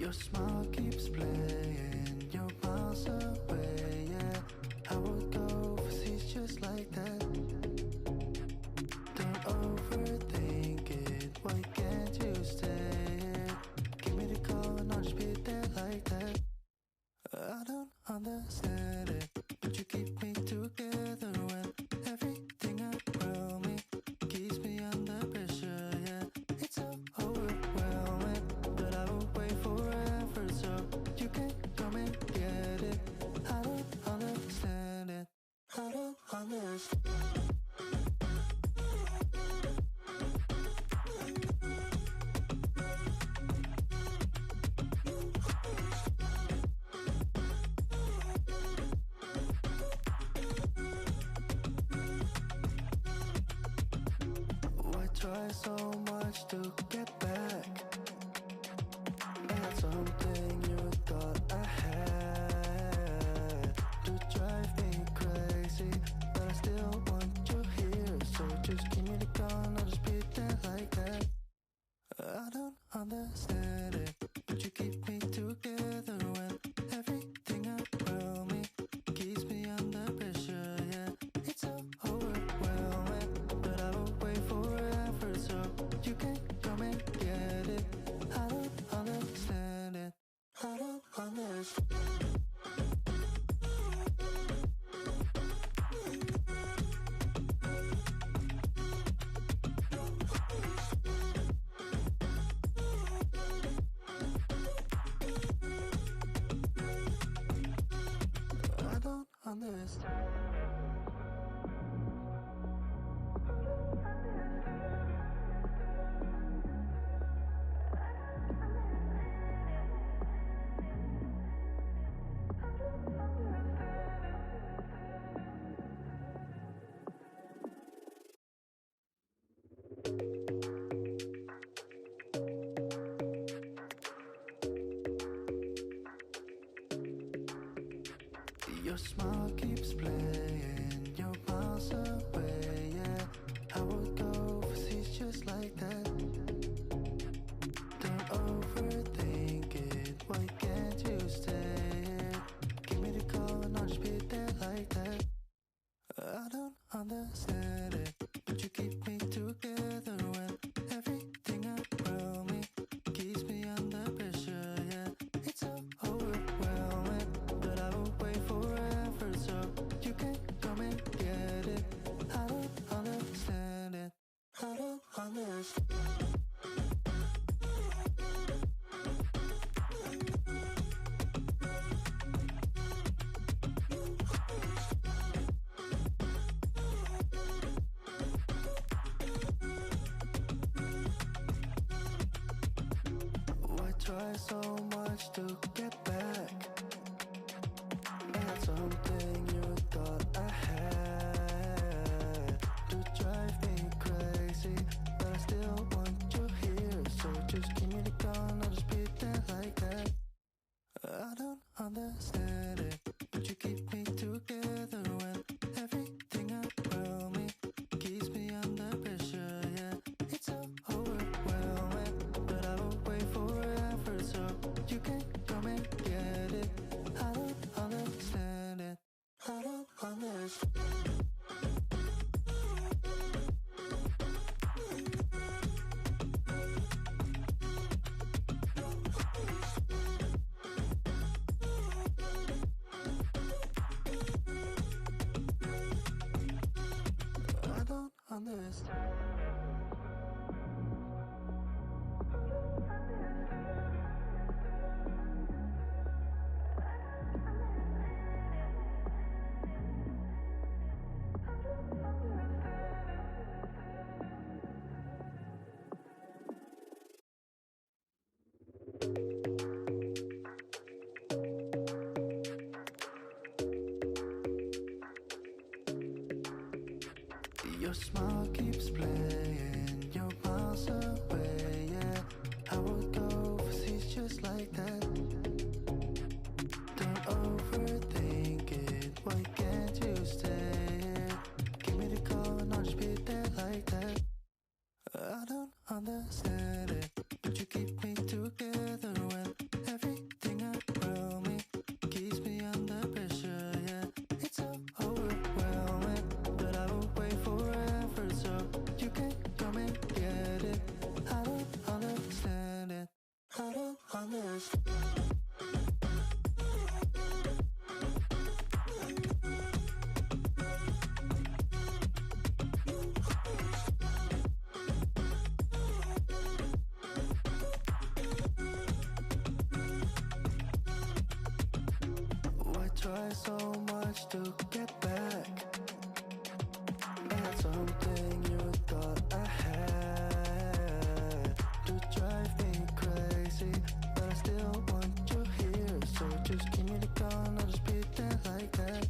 Your smile keeps playing, you're miles away, yeah. I would go overseas just like that. Don't overthink it, why can't you stay here? Give me the call and I'll just be there like that. I don't understand it, but you keep me together when everything around me keeps me under pressure, yeah. It's so overwhelming, but I will wait forever so you can come and get it. I don't understand it, I don't understand. Try so much to get back. That's something you thought I had. You drive me crazy, but I still want you here. So just give me the gun, I'll just be there like that. I don't understand it, but you keep me together when everything around me keeps me under pressure, yeah. It's so overwhelming, but I will wait forever so you can come and get it. I don't understand it, I don't understand. I don't understand. Your smile keeps playing, you're miles away, yeah. I would go overseas just like that. Don't overthink it, why can't you stay here? Give me the call and I'll just be there like that. I don't understand it, but you keep me together when everything around me keeps me under pressure, yeah. It's so overwhelming, but I will wait forever so you can come and get it. I don't understand it, I don't understand. Why try so much to get back? That's something you thought I had. You drive me crazy, but I still want you here. So just give me the gun, I'll just be there like that. I don't understand it, but you keep me together when everything around me keeps me under pressure, yeah. It's so overwhelming, but I will wait forever so you can come and get it. I don't understand it, I don't understand. I don't understand. I don't understand it, but you keep me together when everything around me keeps me under pressure, yeah. It's so overwhelming, but I will wait forever so you can come and get it. I don't understand it, I don't understand. I don't understand. Your smile keeps playing, you're miles away, yeah. I would go overseas just like that. Don't overthink it, why can't you stay here? Give me the call and I'll just be there like that. I don't understand it, but you keep me together when every to get back. I had something you thought I had to drive me crazy, but I still want you here. So just give me the gun, I'll just pretend like that.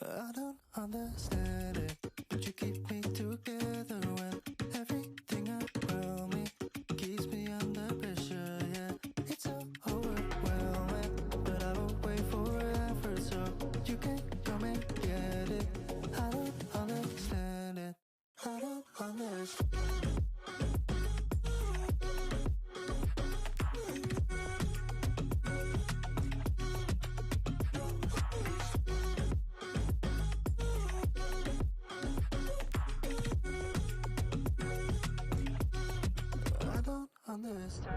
I don't understand it, but you keep me together when everything around me keeps me under pressure. Yeah, it's so overwhelming, but I will wait forever so you can come and get it. I don't understand it. I don't understand. I don't understand.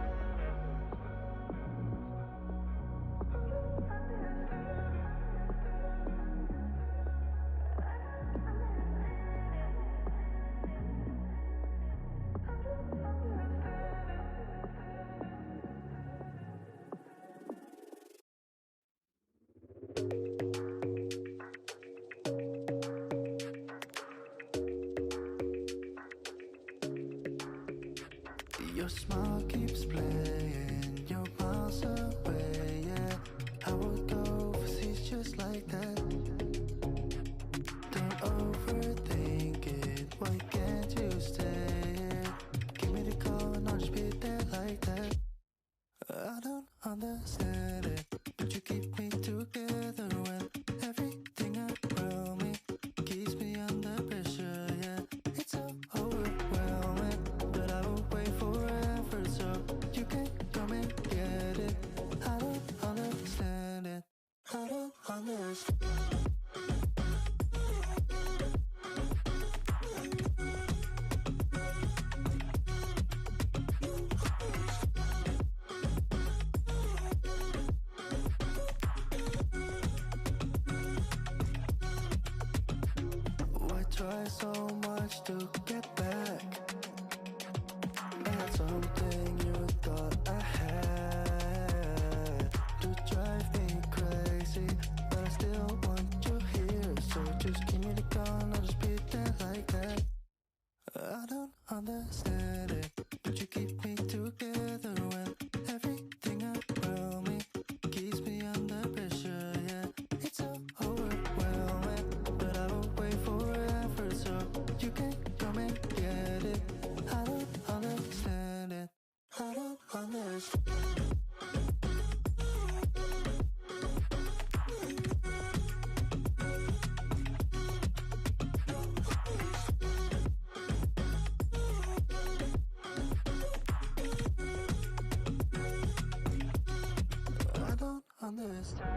Your smile keeps playing, you're miles away, yeah. I would go overseas just like that. Don't overthink it, why can't you stay here? Give me the call and I'll just be there like that. I don't understand it, but you keep me together when everything around me keeps me under pressure, yeah. It's so overwhelming, but I will wait forever so you can come and get it. I don't understand it. I don't understand. Why try so much to get back? I had something you thought I had to drive me crazy, but I still want you here. So just give me the gun, I'll just pretend like that. I don't understand it, but you keep me together when everything around me keeps me under pressure. Yeah, it's so overwhelming, but I will wait forever so you can come and get it. I don't understand it. I don't understand. I don't understand.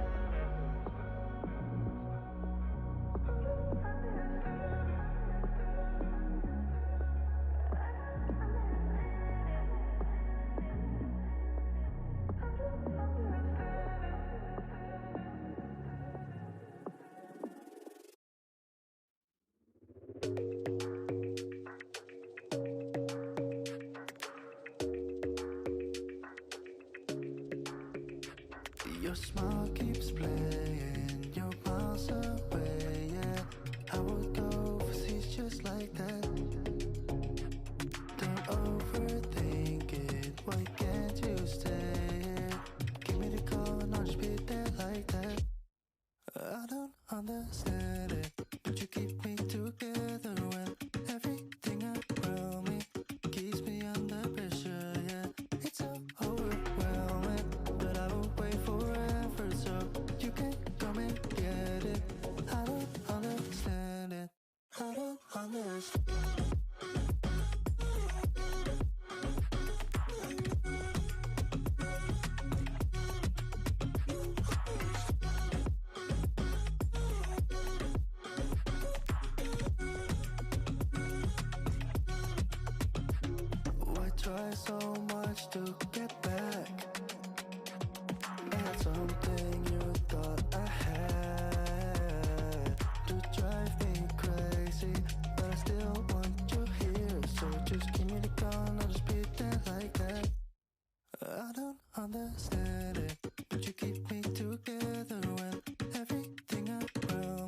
Your smile keeps playing, you're miles away, yeah. I would go overseas just like that. Don't overthink it, why can't you stay here? Give me the call and I'll just be there like that. I don't understand it, but you keep me together when everything around me keeps me under pressure, yeah. It's so overwhelming, but I will wait forever so you can come and get it. I don't understand it. I don't understand. Why try so much to get back? I had something you thought I had to drive me crazy, but I still want you here. So just give me the gun, I'll just pretend like that. I don't understand it, but you keep me together when everything around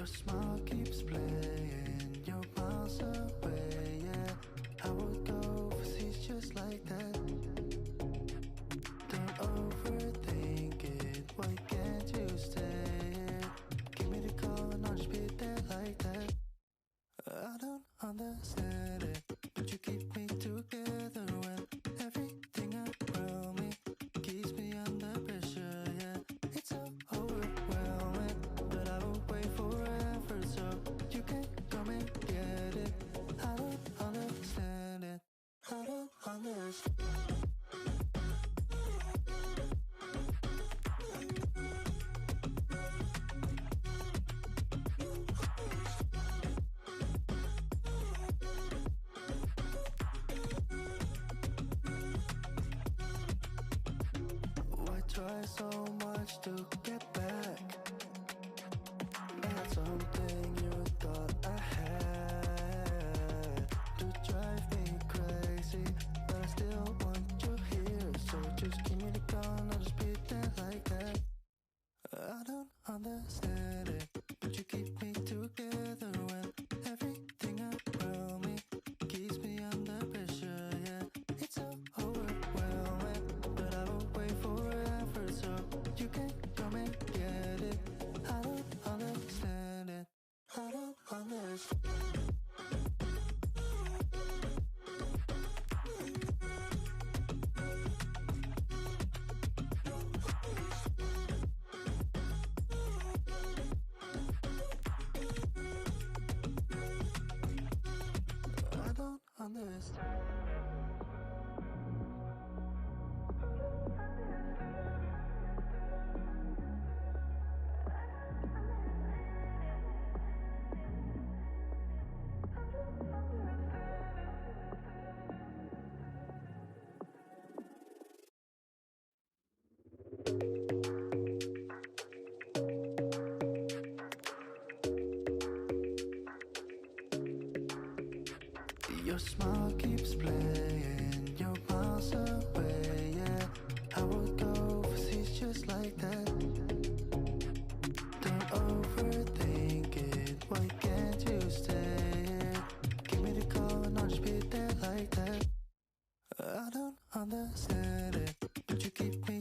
Your smile keeps playing, you're miles away, yeah. I would go overseas just like that. Don't overthink it, why can't you stay here? Give me the call and I'll just be there like that. I don't understand it, but you keep me together when everything around me keeps me under pressure, yeah. It's so overwhelming, but I will wait forever so you can come and get it. I don't understand it, I don't understand. Why try so much to get back? That's something you thought I had to drive me crazy, but I still want you here. So just give me the call and I'll just be there like that. I don't understand it, but you keep me together when everything around me keeps me under pressure, yeah. It's so overwhelming, but I will wait forever so you can come and get it. I don't understand it, I don't understand. I don't understand. Your smile keeps playing, you're miles away, yeah. I would go overseas just like that. Don't overthink it, why can't you stay here? Give me the call and I'll just be there like that. I don't understand it, but you keep me